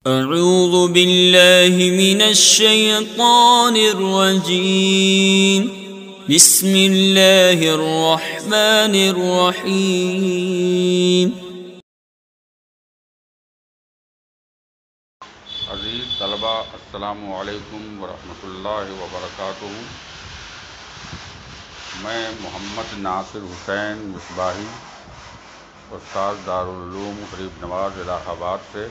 اعوذ باللہ من الشیطان الرجیم بسم اللہ الرحمن الرحیم۔ عزیز طلبہ، السلام علیکم ورحمۃ اللہ وبرکاتہ۔ میں محمد ناصر حسین مصباحی، استاد دارالعلوم غریب نواز الہ آباد سے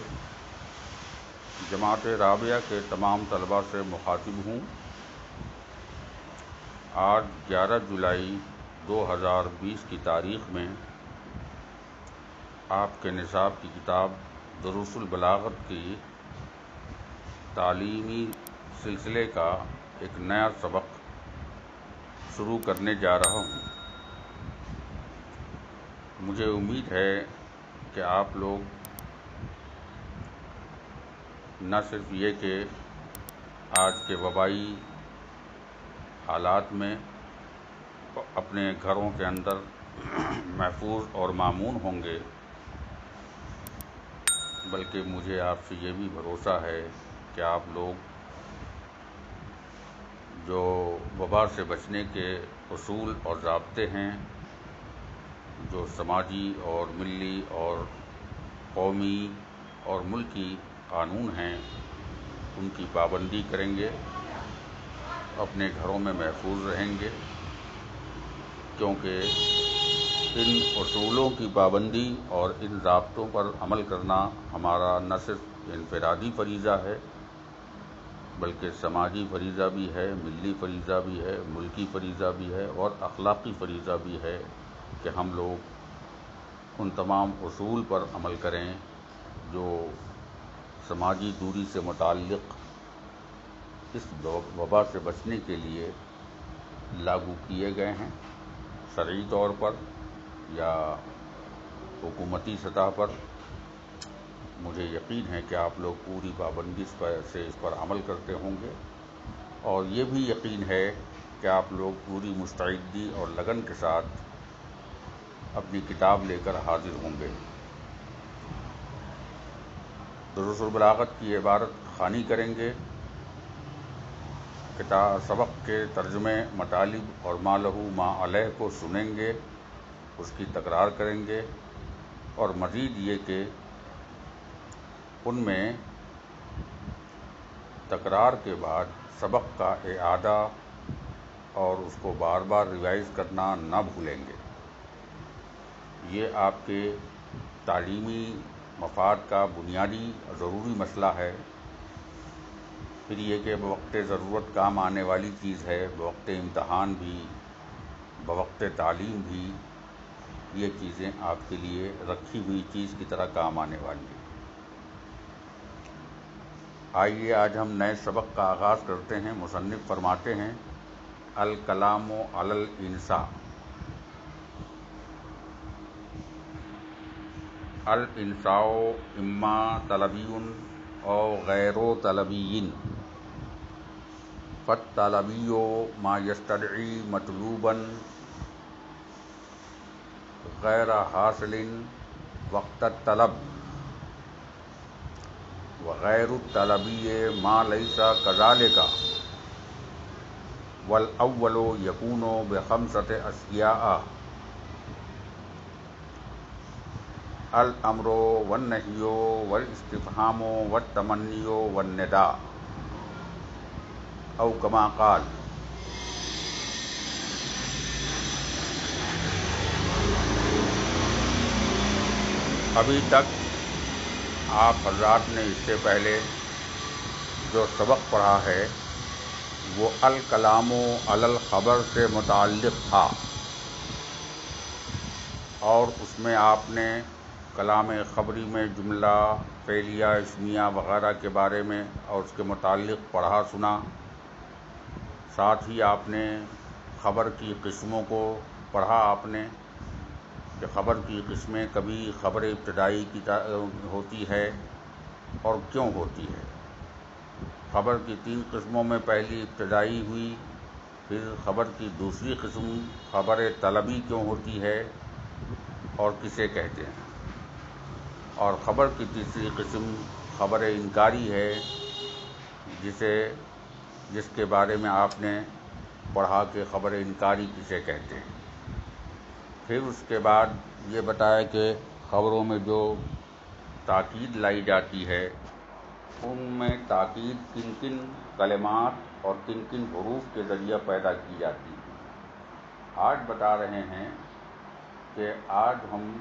جماعت رابعہ کے تمام طلبہ سے مخاطب ہوں۔ آج 11 جولائی 2020 کی تاریخ میں آپ کے نصاب کی کتاب دروس البلاغت کی تعلیمی سلسلے کا ایک نیا سبق شروع کرنے جا رہا ہوں۔ مجھے امید ہے کہ آپ لوگ نہ صرف یہ کہ آج کے وبائی حالات میں اپنے گھروں کے اندر محفوظ اور مامون ہوں گے، بلکہ مجھے آپ سے یہ بھی بھروسہ ہے کہ آپ لوگ جو وبا سے بچنے کے اصول اور ضابطے ہیں، جو سماجی اور ملی اور قومی اور ملکی قانون ہیں، ان کی پابندی کریں گے، اپنے گھروں میں محفوظ رہیں گے، کیونکہ ان اصولوں کی پابندی اور ان ضابطوں پر عمل کرنا ہمارا نہ صرف انفرادی فریضہ ہے، بلکہ سماجی فریضہ بھی ہے، ملی فریضہ بھی ہے، ملکی فریضہ بھی ہے اور اخلاقی فریضہ بھی ہے کہ ہم لوگ ان تمام اصول پر عمل کریں جو سماجی دوری سے متعلق اس وبا سے بچنے کے لیے لاگو کیے گئے ہیں، شرعی طور پر یا حکومتی سطح پر۔ مجھے یقین ہے کہ آپ لوگ پوری پابندی سے اس پر عمل کرتے ہوں گے، اور یہ بھی یقین ہے کہ آپ لوگ پوری مستعدی اور لگن کے ساتھ اپنی کتاب لے کر حاضر ہوں گے۔ دروس البلاغت کی عبارت خوانی کریں گے، سبق کے ترجمے، مطالب اور ما لہو ما علیہ کو سنیں گے، اس کی تکرار کریں گے، اور مزید یہ کہ ان میں تکرار کے بعد سبق کا اعادہ اور اس کو بار بار ریوائز کرنا نہ بھولیں گے۔ یہ آپ کے تعلیمی مفاد کا بنیادی ضروری مسئلہ ہے۔ پھر یہ کہ بوقت ضرورت کام آنے والی چیز ہے، بوقت امتحان بھی، بوقت تعلیم بھی، یہ چیزیں آپ کے لیے رکھی ہوئی چیز کی طرح کام آنے والی ہیں۔ آئیے آج ہم نئے سبق کا آغاز کرتے ہیں۔ مصنف فرماتے ہیں: الکلام علی الانساء۔ الانساء اما طلبی او غیر طلبی، فالطلبی ما یستدعی مطلوبا غیر حاصل وقت الطلب، وغیر الطلبی ما لیس کذالک، والاول یکون بخمسۃ اشیاء: الامر والنہی والاستفہام والتمنی والنداء، او کما قال۔ ابھی تک آپ حضرات نے اس سے پہلے جو سبق پڑھا ہے وہ الکلام علی الخبر سے متعلق تھا، اور اس میں آپ نے کلام خبری میں جملہ، فعلیہ، اسمیہ وغیرہ کے بارے میں اور اس کے متعلق پڑھا سنا۔ ساتھ ہی آپ نے خبر کی قسموں کو پڑھا، آپ نے کہ خبر کی قسمیں کبھی خبر ابتدائی کی ہوتی ہے اور کیوں ہوتی ہے۔ خبر کی 3 قسموں میں پہلی ابتدائی ہوئی، پھر خبر کی دوسری قسم خبر طلبی کیوں ہوتی ہے اور کسے کہتے ہیں، اور خبر کی تیسری قسم خبر انکاری ہے جس کے بارے میں آپ نے پڑھا کہ خبر انکاری کسے کہتے ہیں. پھر اس کے بعد یہ بتایا کہ خبروں میں جو تاکید لائی جاتی ہے ان میں تاکید کن کن کلمات اور کن کن حروف کے ذریعہ پیدا کی جاتی ہے. آج بتا رہے ہیں کہ آج ہم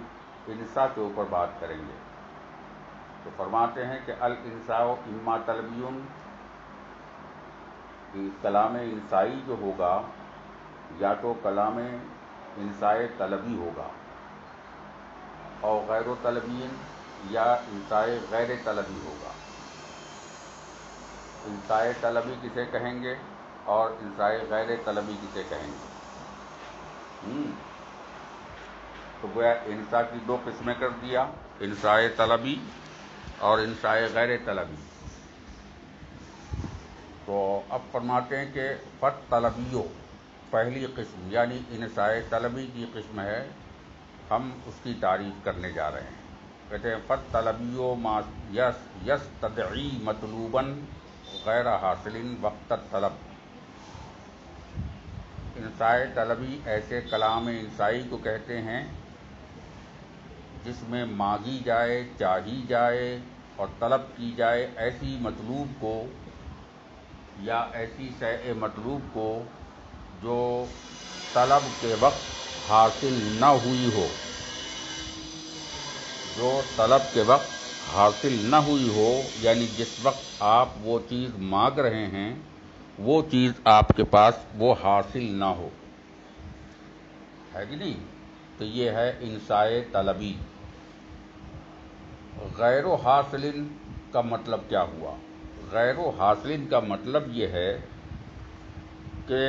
انسا کے اوپر بات کریں گے. تو فرماتے ہیں کہ الانساء اما طلبیون، کہ کلام انسائی جو ہوگا یا تو کلام انسائے طلبی ہوگا، اور غیر و طلبین یا انسائے غیر طلبی ہوگا. انسائے طلبی کسے کہیں گے اور انسائے غیر طلبی کسے کہیں گے؟ تو گویا انسا کی دو قسمیں کر دیا، انسائے طلبی اور انسائے غیر طلبی. تو اب فرماتے ہیں کہ فت طلبیو پہلی قسم یعنی انسائے طلبی کی قسم ہے، ہم اس کی تعریف کرنے جا رہے ہیں. کہتے ہیں فت طلبیو ما یستدعی مطلوبا غیر حاصل وقت طلب. انسائے طلبی ایسے کلام انسائی کو کہتے ہیں جس میں مانگی جائے، چاہی جائے اور طلب کی جائے ایسی مطلوب کو یا ایسی شیء مطلوب کو جو طلب کے وقت حاصل نہ ہوئی ہو، جو طلب کے وقت حاصل نہ ہوئی ہو، یعنی جس وقت آپ وہ چیز مانگ رہے ہیں وہ چیز آپ کے پاس وہ حاصل نہ ہو. ہے کہ نہیں؟ تو یہ ہے انسائے طلبی. غیر و حاصل کا مطلب کیا ہوا؟ غیر و حاصل کا مطلب یہ ہے کہ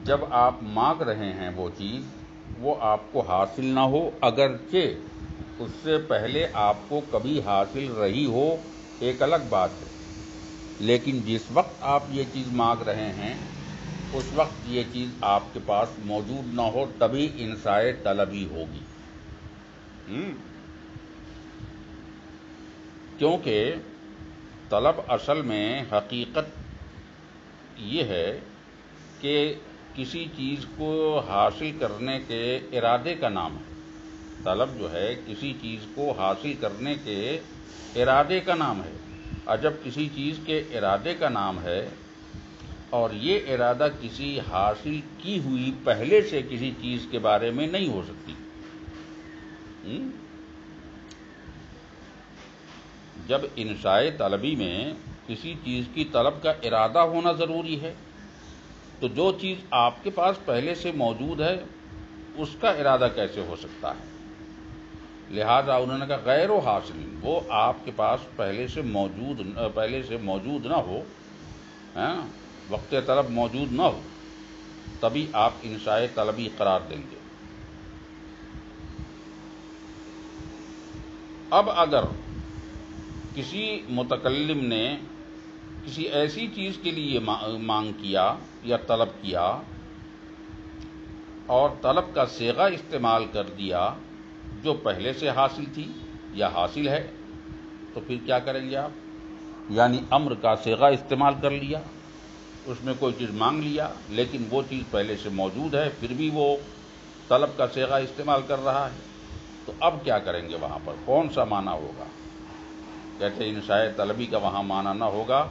جب آپ مانگ رہے ہیں وہ چیز وہ آپ کو حاصل نہ ہو، اگرچہ اس سے پہلے آپ کو کبھی حاصل رہی ہو، ایک الگ بات ہے. لیکن جس وقت آپ یہ چیز مانگ رہے ہیں اس وقت یہ چیز آپ کے پاس موجود نہ ہو، تبھی انسائے طلبی ہوگی. کیونکہ طلب اصل میں حقیقت یہ ہے کہ کسی چیز کو حاصل کرنے کے ارادے کا نام ہے. طلب جو ہے کسی چیز کو حاصل کرنے کے ارادے کا نام ہے. اور جب کسی چیز کے ارادے کا نام ہے اور یہ ارادہ کسی حاصل کی ہوئی پہلے سے کسی چیز کے بارے میں نہیں ہو سکتی. جب انشاء طلبی میں کسی چیز کی طلب کا ارادہ ہونا ضروری ہے تو جو چیز آپ کے پاس پہلے سے موجود ہے اس کا ارادہ کیسے ہو سکتا ہے؟ لہذا انہوں نے کہا غیر و حاصل، وہ آپ کے پاس پہلے سے موجود نہ ہو، وقت طلب موجود نہ ہو، تبھی آپ انشاء طلبی قرار دیں گے. اب اگر کسی متکلم نے کسی ایسی چیز کے لیے مانگ کیا یا طلب کیا اور طلب کا صیغہ استعمال کر دیا جو پہلے سے حاصل تھی یا حاصل ہے، تو پھر کیا کریں گے آپ؟ یعنی امر کا صیغہ استعمال کر لیا، اس میں کوئی چیز مانگ لیا لیکن وہ چیز پہلے سے موجود ہے، پھر بھی وہ طلب کا صیغہ استعمال کر رہا ہے. تو اب کیا کریں گے؟ وہاں پر کون سا معنی ہوگا؟ کہتے ہیں انشاء طلبی کا وہاں معنی نہ ہوگا،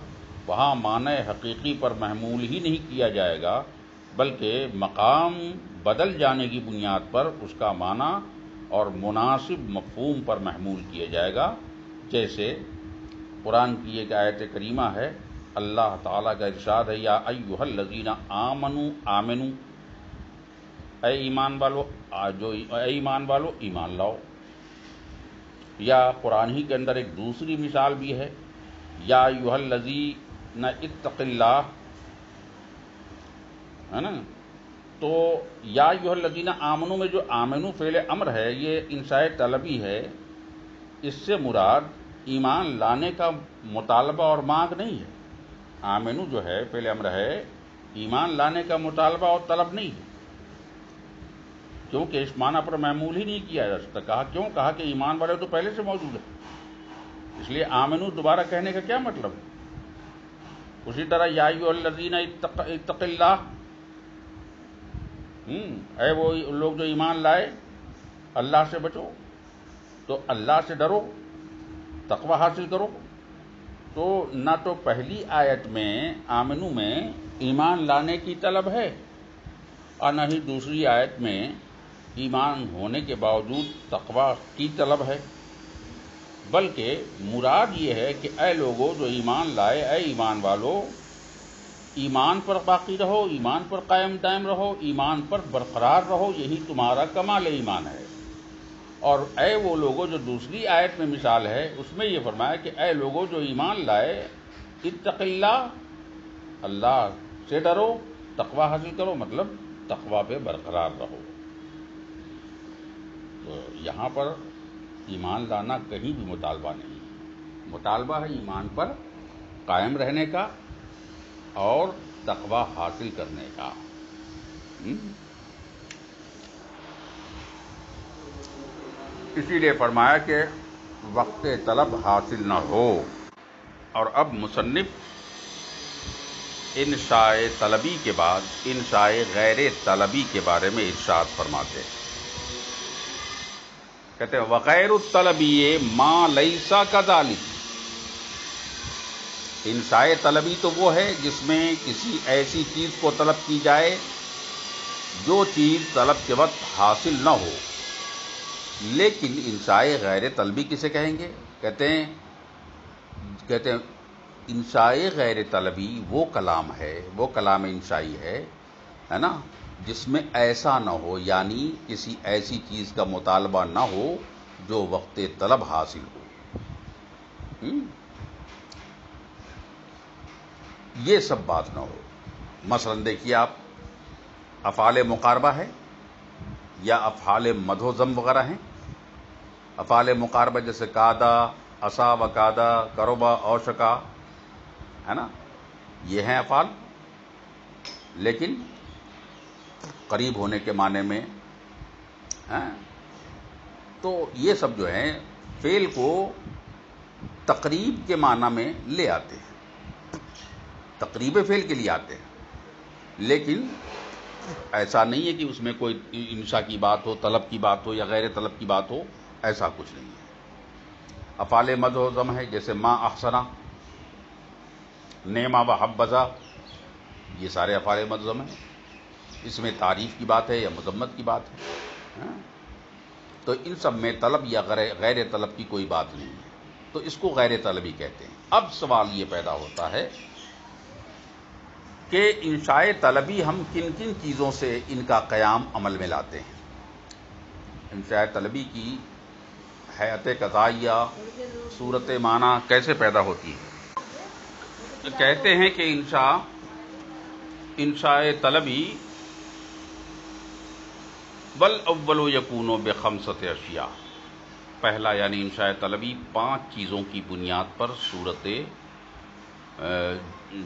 وہاں معنی حقیقی پر محمول ہی نہیں کیا جائے گا بلکہ مقام بدل جانے کی بنیاد پر اس کا معنی اور مناسب مفہوم پر محمول کیا جائے گا. جیسے قرآن کی ایک آیت کریمہ ہے، اللہ تعالیٰ کا ارشاد ہے یا ایھا الذین آمنوا آمنو، اے ایمان والو ایمان لاؤ. یا قرآن ہی کے اندر ایک دوسری مثال بھی ہے، یا ایھا الذین اتق اللہ، ہے نا؟ تو یا ایھا الذین آمنو میں جو آمنو فعل امر ہے یہ انشاء طلبی ہے. اس سے مراد ایمان لانے کا مطالبہ اور مانگ نہیں ہے. آمنو جو ہے فعل امر ہے، ایمان لانے کا مطالبہ اور طلب نہیں ہے، کیونکہ اس معنی پر معمول ہی نہیں کیا جا سکتا. کہا کیوں؟ کہا کہ ایمان والے تو پہلے سے موجود ہے. اس لیے آمنو دوبارہ کہنے کا کیا مطلب ہے؟ اسی طرح یا ایھا الذین اتقوا اللہ، اے وہ لوگ جو ایمان لائے اللہ سے بچو، تو اللہ سے ڈرو، تقوی حاصل کرو۔ تو نہ تو پہلی آیت میں آمنو میں ایمان لانے کی طلب ہے، اور نہ ہی دوسری آیت میں ایمان ہونے کے باوجود تقوی کی طلب ہے، بلکہ مراد یہ ہے کہ اے لوگو جو ایمان لائے، اے ایمان والو، ایمان پر باقی رہو، ایمان پر قائم دائم رہو، ایمان پر برقرار رہو، یہی تمہارا کمال ایمان ہے۔ اور اے وہ لوگوں جو دوسری آیت میں مثال ہے، اس میں یہ فرمایا کہ اے لوگوں جو ایمان لائے، اتق اللہ، اللہ سے ڈرو، تقوی حاصل کرو، مطلب تقوی پہ برقرار رہو۔ تو یہاں پر ایمان لانا کہیں بھی مطالبہ نہیں ہے، مطالبہ ہے ایمان پر قائم رہنے کا اور تقوی حاصل کرنے کا۔ اسی لیے فرمایا کہ وقت طلب حاصل نہ ہو۔ اور اب مصنف انشاء طلبی کے بعد انشاء غیر طلبی کے بارے میں ارشاد فرماتے ہیں، کہتے ہیں وغیر الطلبی ما لیس کذالک۔ انشاء طلبی تو وہ ہے جس میں کسی ایسی چیز کو طلب کی جائے جو چیز طلب کے وقت حاصل نہ ہو۔ لیکن انشاء غیر طلبی کسے کہیں گے؟ کہتے ہیں انشاء غیر طلبی وہ کلام ہے، وہ کلام انشائی ہے نا، جس میں ایسا نہ ہو، یعنی کسی ایسی چیز کا مطالبہ نہ ہو جو وقت طلب حاصل ہو، یہ سب بات نہ ہو۔ مثلا دیکھیے آپ، افعال مقاربہ ہے یا افعال مدح و ذم وغیرہ ہیں۔ افعال مقاربہ جیسے کادا، عصا و کادا، قربا اوشکا، ہے نا، یہ ہیں افعال، لیکن قریب ہونے کے معنی میں ہیں۔ تو یہ سب جو ہیں فعل کو تقریب کے معنی میں لے آتے ہیں، تقریب فعل کے لیے آتے ہیں، لیکن ایسا نہیں ہے کہ اس میں کوئی انشاء کی بات ہو، طلب کی بات ہو یا غیر طلب کی بات ہو، ایسا کچھ نہیں ہے۔ افعال مدح و ذم ہے جیسے ما احسنا، نعما و حبذا، یہ سارے افعال مدح و ذم ہیں، اس میں تعریف کی بات ہے یا مذمت کی بات ہے، تو ان سب میں طلب یا غیر طلب کی کوئی بات نہیں ہے، تو اس کو غیر طلبی کہتے ہیں۔ اب سوال یہ پیدا ہوتا ہے کہ انشاء طلبی ہم کن کن چیزوں سے ان کا قیام عمل میں لاتے ہیں؟ انشاء طلبی کی حیات قضائیہ، صورت معنی کیسے پیدا ہوتی ہے؟ کہتے ہیں کہ انشاء طلبی بل اول یکون بخمسۃ اشیاء، پہلا یعنی انشاء طلبی 5 چیزوں کی بنیاد پر صورت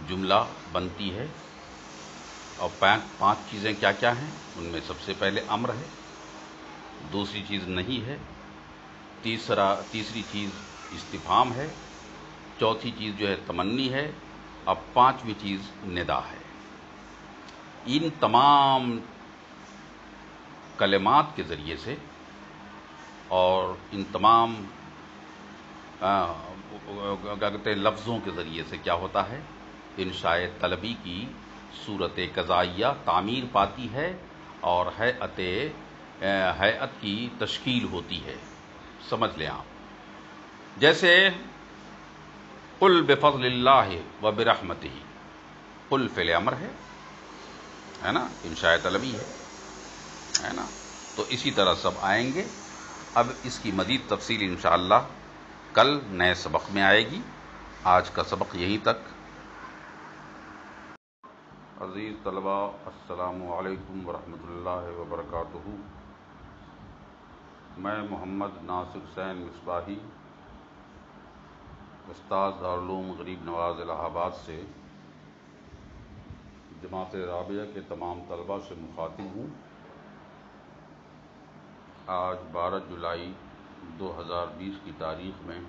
جملہ بنتی ہے، اور 5 چیزیں کیا کیا ہیں؟ ان میں سب سے پہلے امر ہے، دوسری چیز نہیں ہے، تیسری چیز استفہام ہے، چوتھی چیز جو ہے تمنی ہے، اور 5ویں چیز ندا ہے۔ ان تمام کلمات کے ذریعے سے اور ان تمام کیا کہتے ہیں لفظوں کے ذریعے سے کیا ہوتا ہے؟ انشاء طلبی کی صورت قضائیہ تعمیر پاتی ہے اور ہیئت کی تشکیل ہوتی ہے۔ سمجھ لیں آپ، جیسے قل بفضل اللہ وبرحمتہ، قل فعل امر ہے نا، انشاء طلبی ہے نا، تو اسی طرح سب آئیں گے۔ اب اس کی مزید تفصیل انشاءاللہ کل نئے سبق میں آئے گی۔ آج کا سبق یہیں تک۔ عزیز طلباء، السلام علیکم ورحمۃ اللہ وبرکاتہ۔ میں محمد ناصر حسین مصباحی، استاد دارالعلوم غریب نواز الہ آباد سے جماعت رابعہ کے تمام طلباء سے مخاطب ہوں۔ آج 12 جولائی 2020 کی تاریخ میں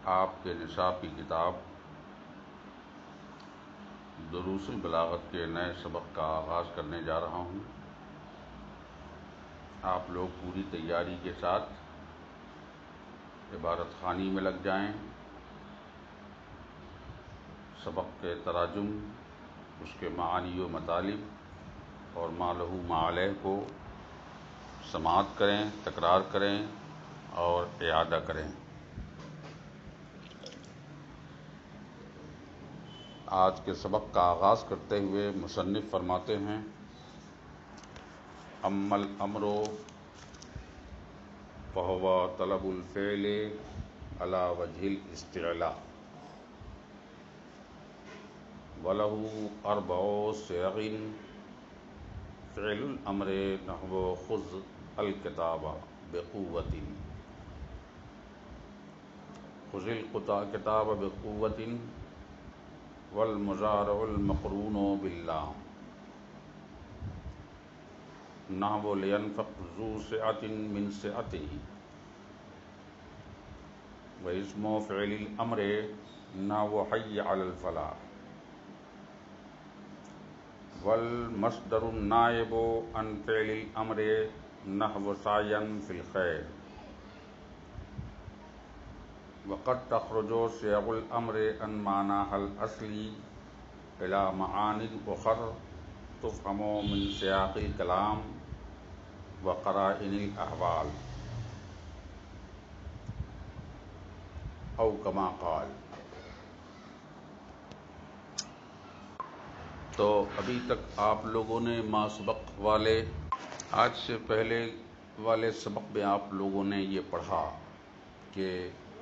آپ کے نصاب کی کتاب دروس البلاغت کے نئے سبق کا آغاز کرنے جا رہا ہوں۔ آپ لوگ پوری تیاری کے ساتھ عبارت خوانی میں لگ جائیں، سبق کے تراجم، اس کے معانی و مطالب اور ما لہ ما علیہ کو سماعت کریں، تکرار کریں اور اعادہ کریں۔ آج کے سبق کا آغاز کرتے ہوئے مصنف فرماتے ہیں: اما الامر فهو طلب الفعل على وجه الاستعلاء وله 4 صيغ: فعل الامر نحو خذ الكتاب بقوة، خذ الكتاب بقوة، والمضارع المقرون باللام نحو لینفق ذو سعة من سعته، واسم فعل الامر نحو حی علی الفلاح، والمصدر النائب عن فعل الامر نحو سعیا فی الخیر، وقد تخرج صيغ الامر عن معناها الاصلی الى معانی اخر تفهم من سیاق الکلام وقرائن الاحوال، او کما قال۔ تو ابھی تک آپ لوگوں نے ما سبق والے، آج سے پہلے والے سبق میں آپ لوگوں نے یہ پڑھا کہ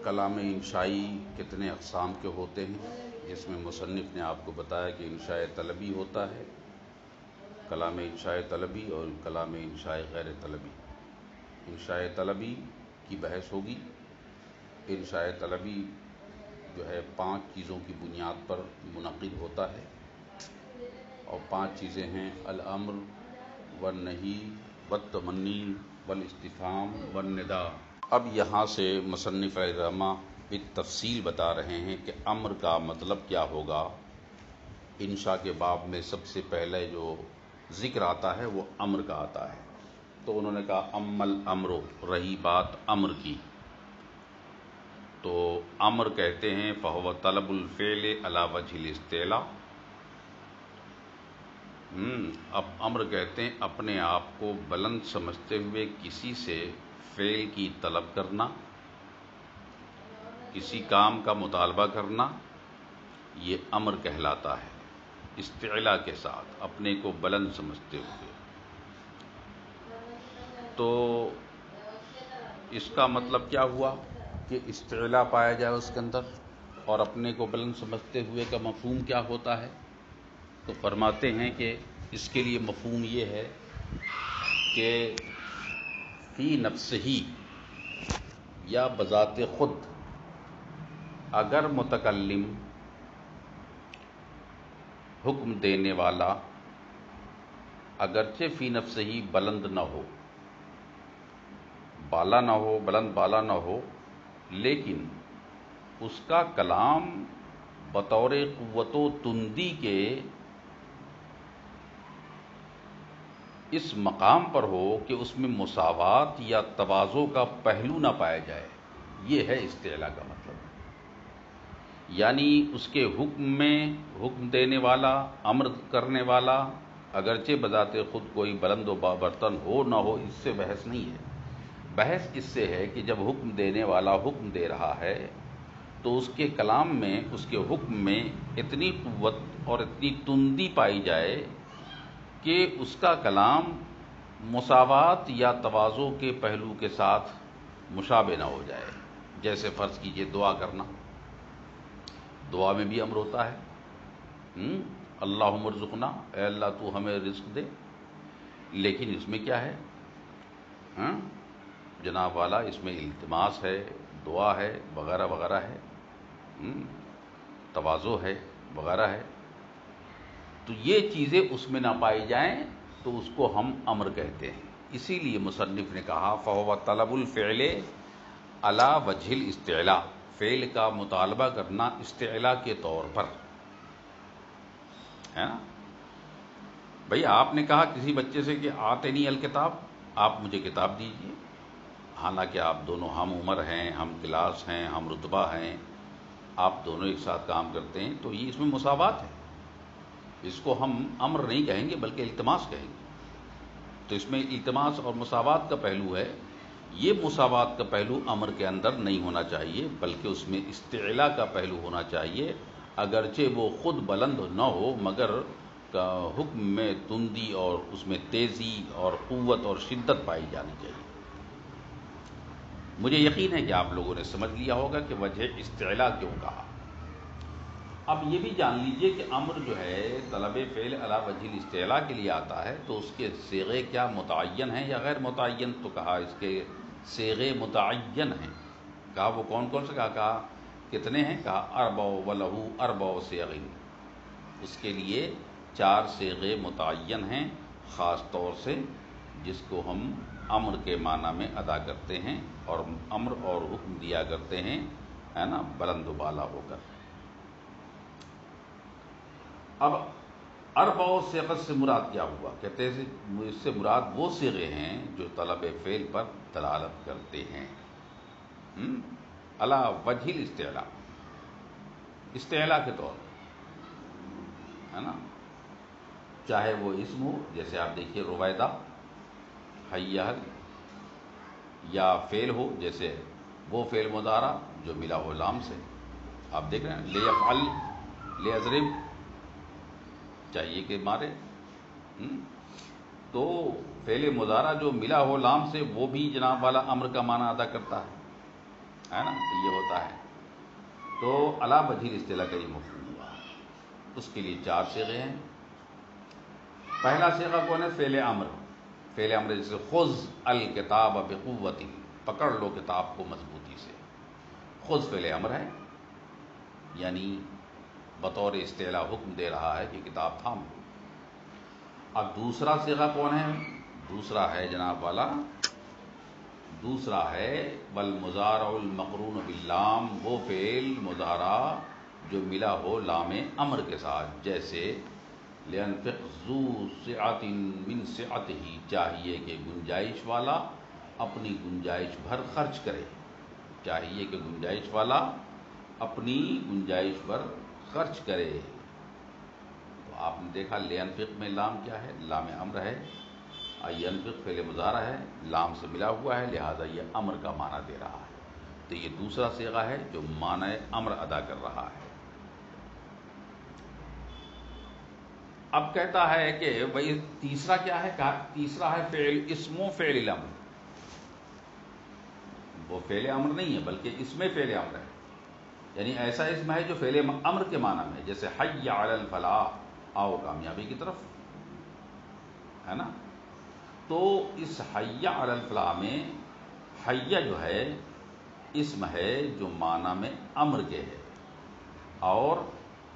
کلام انشائی کتنے اقسام کے ہوتے ہیں، جس میں مصنف نے آپ کو بتایا کہ انشاء طلبی ہوتا ہے، کلام انشاء طلبی اور کلام انشاء غیر طلبی۔ انشاء طلبی کی بحث ہوگی۔ انشاء طلبی جو ہے 5 چیزوں کی بنیاد پر منعقد ہوتا ہے، اور 5 چیزیں ہیں: الامر والنہی والتمنی والاستفہام والنداء۔ اب یہاں سے مصنف رحمہ بالتفصیل بتا رہے ہیں کہ امر کا مطلب کیا ہوگا۔ انشاء کے باب میں سب سے پہلے جو ذکر آتا ہے وہ امر کا آتا ہے۔ تو انہوں نے کہا اما الامر، رہی بات امر کی، تو امر کہتے ہیں فہو طلب الفعل علی وجہ الاستعلاء۔ اب امر کہتے ہیں اپنے آپ کو بلند سمجھتے ہوئے کسی سے فعل کی طلب کرنا، کسی کام کا مطالبہ کرنا، یہ امر کہلاتا ہے، استعلاء کے ساتھ اپنے کو بلند سمجھتے ہوئے۔ تو اس کا مطلب کیا ہوا کہ استعلاء پایا جائے اس کے اندر، اور اپنے کو بلند سمجھتے ہوئے کا مفہوم کیا ہوتا ہے؟ تو فرماتے ہیں کہ اس کے لیے مفہوم یہ ہے کہ فی نفسہ، یا بذات خود، اگر متکلم حکم دینے والا اگرچہ فی نفسہ ہی بلند نہ ہو، بالا نہ ہو، بلند بالا نہ ہو، لیکن اس کا کلام بطور قوت و تندی کے اس مقام پر ہو کہ اس میں مساوات یا تواضع کا پہلو نہ پایا جائے، یہ ہے استعلاء کا مطلب۔ یعنی اس کے حکم میں حکم دینے والا، امر کرنے والا اگرچہ بذات خود کوئی بلند و برتن ہو نہ ہو، اس سے بحث نہیں ہے۔ بحث اس سے ہے کہ جب حکم دینے والا حکم دے رہا ہے تو اس کے کلام میں، اس کے حکم میں اتنی قوت اور اتنی تندی پائی جائے کہ اس کا کلام مساوات یا تواضع کے پہلو کے ساتھ مشابہ نہ ہو جائے۔ جیسے فرض کیجئے دعا کرنا، دعا میں بھی امر ہوتا ہے، اللہم ارزقنا، اے اللہ تو ہمیں رزق دے، لیکن اس میں کیا ہے جناب والا، اس میں التماس ہے، دعا ہے، وغیرہ وغیرہ ہے، تواضع ہے، وغیرہ ہے۔ تو یہ چیزیں اس میں نہ پائی جائیں تو اس کو ہم امر کہتے ہیں۔ اسی لیے مصنف نے کہا فَهُوَ طَلَبُ الْفِعْلِ عَلَى وَجْهِ الْاِسْتِعْلَاءِ، فعل کا مطالبہ کرنا استعلا کے طور پر ہے نا. بھئی آپ نے کہا کسی بچے سے کہ آتنی الکتاب، آپ مجھے کتاب دیجیے، حالانکہ آپ دونوں ہم عمر ہیں، ہم کلاس ہیں، ہم رتبہ ہیں، آپ دونوں ایک ساتھ کام کرتے ہیں، تو یہ اس میں مساوات ہے. اس کو ہم امر نہیں کہیں گے بلکہ التماس کہیں گے. تو اس میں التماس اور مساوات کا پہلو ہے. یہ مساوات کا پہلو امر کے اندر نہیں ہونا چاہیے بلکہ اس میں استعلا کا پہلو ہونا چاہیے، اگرچہ وہ خود بلند نہ ہو مگر حکم میں تندی اور اس میں تیزی اور قوت اور شدت پائی جانی چاہیے. مجھے یقین ہے کہ آپ لوگوں نے سمجھ لیا ہوگا کہ وجہ استعلا کیوں کہا. اب یہ بھی جان لیجئے کہ امر جو ہے طلب فعل علی وجہ الاستعلا کے لیے آتا ہے تو اس کے صیغے کیا متعین ہیں یا غیر متعین. تو کہا اس کے صیغے متعین ہیں. کہا وہ کون کون سے، کہا کتنے ہیں، کہا اربع ولہو اربع صیغ. اس کے لیے 4 صیغے متعین ہیں خاص طور سے، جس کو ہم امر کے معنی میں ادا کرتے ہیں اور امر اور حکم دیا کرتے ہیں، ہے نا، بلند و بالا ہو کر. اب اربع صیغ سے مراد کیا ہوا؟ کہتے ہیں اس سے مراد وہ صیغے ہیں جو طلب فعل پر دلالت کرتے ہیں علی وجہ الاستعلا، استعلا کے طور پر، ہے نا. چاہے وہ اسم ہو، جیسے آپ دیکھیے رویدہ، حیہ، یا فعل ہو جیسے وہ فعل مضارع جو ملا ہو لام سے. آپ دیکھ رہے ہیں لیفعل، لیضرب، چاہیے کہ مارے. تو فعل مضارع جو ملا ہو لام سے وہ بھی جناب والا امر کا معنی ادا کرتا ہے نا. تو یہ ہوتا ہے. تو علی وجہ الاستعلا کا یہ مفہوم ہوا. اس کے لیے 4 صیغے ہیں. پہلا صیغہ کون ہے؟ فعل امر. فعل امر جیسے خذ الکتاب بقوت، پکڑ لو کتاب کو مضبوطی سے. خذ فعل امر ہے، یعنی بطور استعلا حکم دے رہا ہے کہ کتاب تھام. اب دوسرا صیغہ کون ہے؟ دوسرا ہے جناب والا، دوسرا ہے والمضارع المقرون باللام، وہ فعل مضارع جو ملا ہو لام امر کے ساتھ. جیسے لینفق ذو سعۃ من سعتہ، چاہیے کہ گنجائش والا اپنی گنجائش بھر خرچ کرے. چاہیے کہ گنجائش والا اپنی گنجائش پر خرچ کرے. تو آپ نے دیکھا لینفق میں لام کیا ہے؟ لام امر ہے. ینفق فعل مضارع ہے، لام سے ملا ہوا ہے، لہذا یہ امر کا معنی دے رہا ہے. تو یہ دوسرا صیغہ ہے جو معنی امر ادا کر رہا ہے. اب کہتا ہے کہ بھئی تیسرا کیا ہے؟ کہا تیسرا ہے فعل اسم و فعل الامر. وہ فعل امر نہیں ہے بلکہ اسم فعل امر ہے، یعنی ایسا اسم ہے جو فعل امر کے معنی میں، جیسے حی علی الفلاح، آؤ کامیابی کی طرف، ہے نا. تو اس حی علی الفلاح میں حی جو ہے اسم ہے جو معنی میں امر کے ہے. اور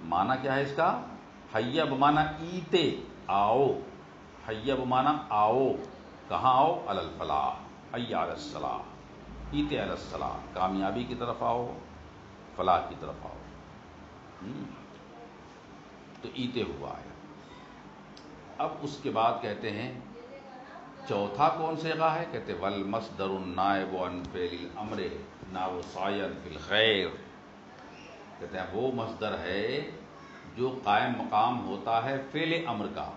معنی کیا ہے اس کا؟ حی بمعنی ایتے، آؤ. حی بمعنی آؤ، کہاں آؤ؟ علی الفلاح، حی علی الصلاح، ایتے علی الصلاح، کامیابی کی طرف آؤ، فلاح کی طرف آؤ. تو ایتے ہوا ہے. اب اس کے بعد کہتے ہیں چوتھا کون صیغہ ہے؟ کہتے والمصدر النائب عن فعل الامر نحو سعیا فی الخیر. کہتے ہیں وہ مصدر ہے جو قائم مقام ہوتا ہے فعل امر کا.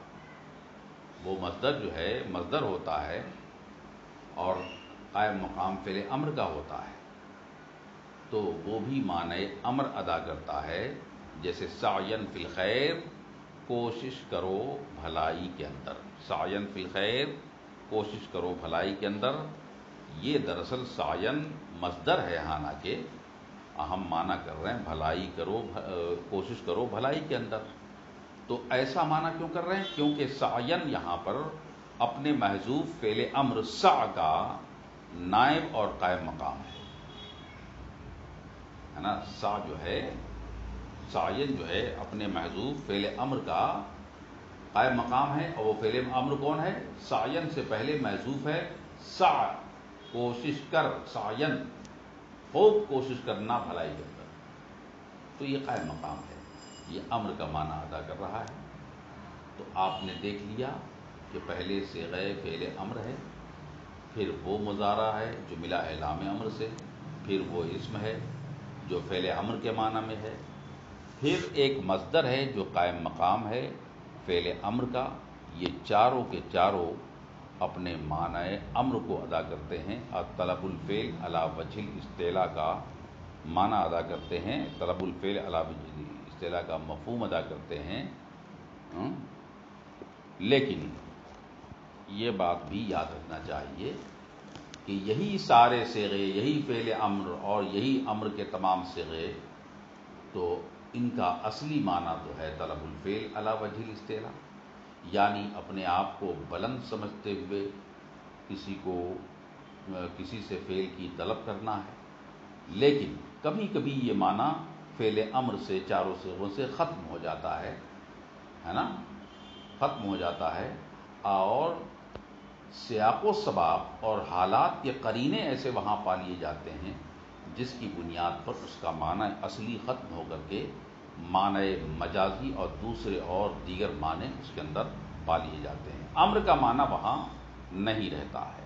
وہ مصدر جو ہے مصدر ہوتا ہے اور قائم مقام فعل امر کا ہوتا ہے، تو وہ بھی معنی امر ادا کرتا ہے. جیسے سعین فی الخیر، کوشش کرو بھلائی کے اندر. سعین فی الخیر، کوشش کرو بھلائی کے اندر. یہ دراصل سعین مصدر ہے، حالانکہ ہم معنی کر رہے ہیں بھلائی کرو، کوشش کرو بھلائی کے اندر. تو ایسا معنی کیوں کر رہے ہیں؟ کیونکہ سعین یہاں پر اپنے محذوف فعل امر سع کا نائب اور قائم مقام ہے نا. سع جو ہے، سعین جو ہے اپنے محذوف فعل امر کا قائم مقام ہے. اور وہ فعل امر کون ہے؟ سعین سے پہلے محذوف ہے سع، کوشش کر. سعین خوب کوشش کرنا بھلائی کے اندر، تو یہ قائم مقام ہے، یہ امر کا معنی ادا کر رہا ہے۔ تو آپ نے دیکھ لیا کہ پہلے صیغہ فعل امر ہے، پھر وہ مضارع ہے جو ملا ہے لام امر سے، پھر وہ اسم ہے جو فعل امر کے معنی میں ہے، پھر ایک مصدر ہے جو قائم مقام ہے فعل امر کا۔ یہ چاروں کے چاروں اپنے معنی امر کو ادا کرتے ہیں اور طلب الفعل علی وجہ الاستعلاء کا معنی ادا کرتے ہیں، طلب الفعل علی وجہ الاستعلاء کا مفہوم ادا کرتے ہیں۔ لیکن یہ بات بھی یاد رکھنا چاہیے کہ یہی سارے صیغے، یہی فعل امر اور یہی امر کے تمام صیغے، تو ان کا اصلی معنی تو ہے طلب الفعل علی وجہ الاستعلاء، یعنی اپنے آپ کو بلند سمجھتے ہوئے کسی سے فعل کی طلب کرنا ہے۔ لیکن کبھی کبھی یہ معنی فعل امر سے چاروں صیغوں سے ختم ہو جاتا ہے نا، ختم ہو جاتا ہے، اور سیاق و سباق اور حالات کے قرینے ایسے وہاں پا لیے جاتے ہیں جس کی بنیاد پر اس کا معنی اصلی ختم ہو کر کے معنی مجازی اور دوسرے اور دیگر معنی اس کے اندر پا لیے جاتے ہیں، امر کا معنی وہاں نہیں رہتا ہے۔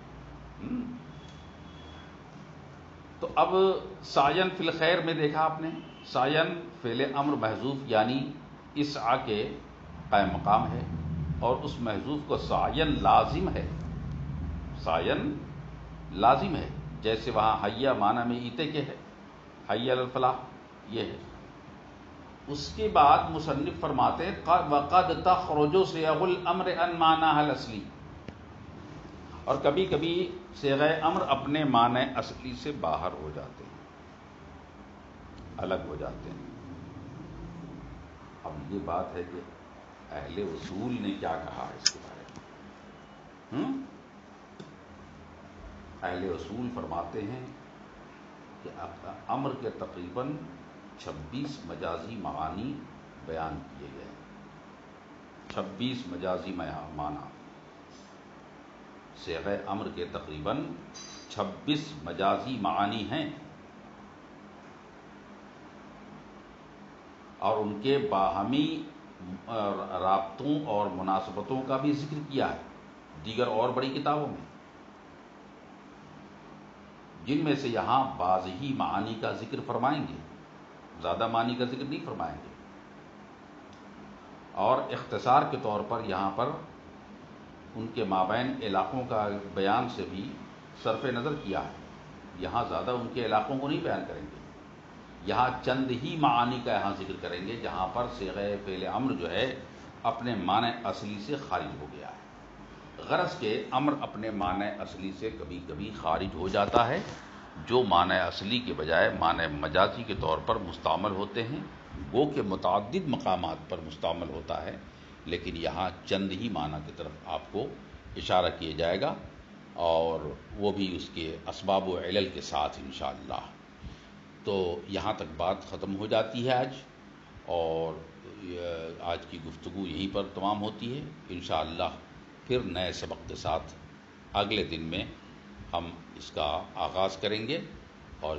تو اب سعین فی الخیر میں دیکھا آپ نے، سعین فعل امر محذوف یعنی اسعی کے قائم مقام ہے، اور اس محذوف کو سعین لازم ہے، سعین لازم ہے، جیسے وہاں حیا معنی میں ایتے کے ہے، حی علی الفلاح یہ ہے۔ اس کے بعد مصنف فرماتے ہیں وقد تخرج صیغ الامر عن معناها الاصلی، اور کبھی کبھی صیغہ امر اپنے معنی اصلی سے باہر ہو جاتے ہیں، الگ ہو جاتے ہیں۔ اب یہ بات ہے کہ اہل اصول نے کیا کہا اس کے بارے میں۔ اہل اصول فرماتے ہیں کہ امر کے تقریباً 26 مجازی معانی بیان کیے گئے، 26 مجازی معنی، صیغہ امر کے تقریباً 26 مجازی معانی ہیں، اور ان کے باہمی رابطوں اور مناسبتوں کا بھی ذکر کیا ہے دیگر اور بڑی کتابوں میں، جن میں سے یہاں بعض ہی معانی کا ذکر فرمائیں گے، زیادہ معانی کا ذکر نہیں فرمائیں گے، اور اختصار کے طور پر یہاں پر ان کے مابین علاقوں کا بیان سے بھی صرف نظر کیا ہے، یہاں زیادہ ان کے علاقوں کو نہیں بیان کریں گے، یہاں چند ہی معانی کا یہاں ذکر کریں گے جہاں پر صیغہ فعل امر جو ہے اپنے معنی اصلی سے خارج ہو گیا ہے۔ غرض کہ امر اپنے معنی اصلی سے کبھی کبھی خارج ہو جاتا ہے، جو معنی اصلی کے بجائے معنی مجازی کے طور پر مستعمل ہوتے ہیں، گو کہ متعدد مقامات پر مستعمل ہوتا ہے، لیکن یہاں چند ہی معنی کی طرف آپ کو اشارہ کیا جائے گا، اور وہ بھی اس کے اسباب و علل کے ساتھ انشاءاللہ۔ تو یہاں تک بات ختم ہو جاتی ہے آج، اور آج کی گفتگو یہیں پر تمام ہوتی ہے۔ انشاءاللہ پھر نئے سبق کے ساتھ اگلے دن میں ہم اس کا آغاز کریں گے، اور